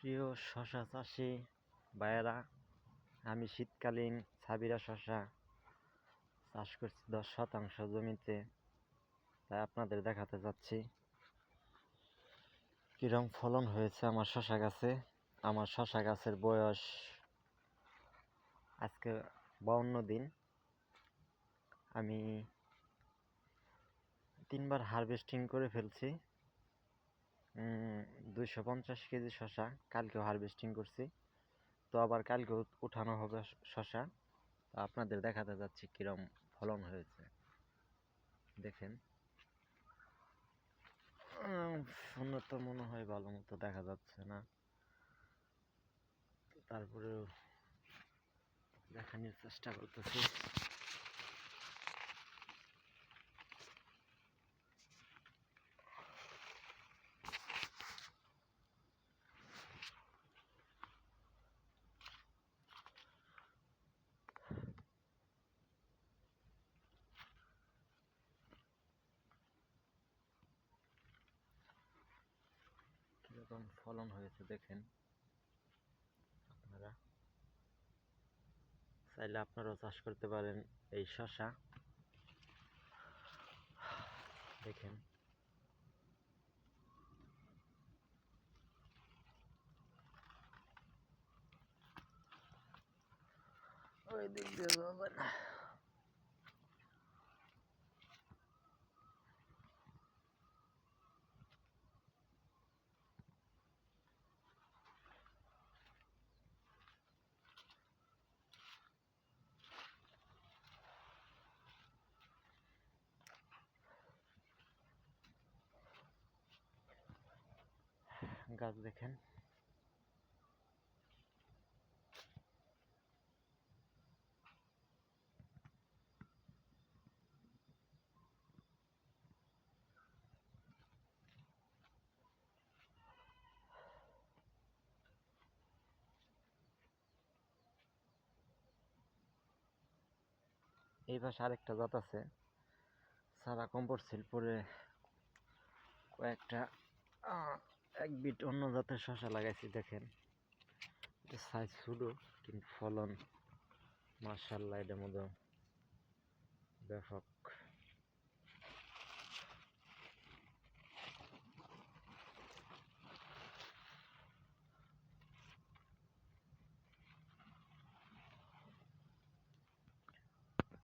প্রিয় শশা চাষি ভাইয়েরা, আমি শীতকালীন সাবিরা শশা চাষ করছি 10 শতাংশ জমিতে, তাই আপনাদের দেখাতে যাচ্ছি কিরম ফলন হয়েছে আমার শশা গাছে। আমার শশা গাছের বয়স আজকে 52 দিন। আমি 3বার হারভেস্টিং করে ফেলছি। 250 কেজি শশা কালকেও হারভেস্টিং করছি, তো আবার কালকে উঠানো হবে শশা। আপনাদের দেখাতে যাচ্ছি কিরম ফলন হয়েছে, দেখেন। সুন্দর তো মনে হয় ভালো মতো দেখা যাচ্ছে না, তারপরেও দেখানোর চেষ্টা করতেছি। কিরকম ফলন হয়েছে দেখেন। আপনারা চাইলে আপনারাও চাষ করতে পারেন এই শশা, দেখেন। ওই দিক দিয়ে যাবেন। গাছ দেখেন। এই পাশে আরেকটা জাত আছে, সারা কম্পোস্ট সিল পরে কয়েকটা এক বিট অন্য জাতের শশা লাগাইছি, দেখেন। এটা সাইজ ছোট কিন্তু ফলন মাশাআল্লাহ এটার মধ্যে ব্যাপক।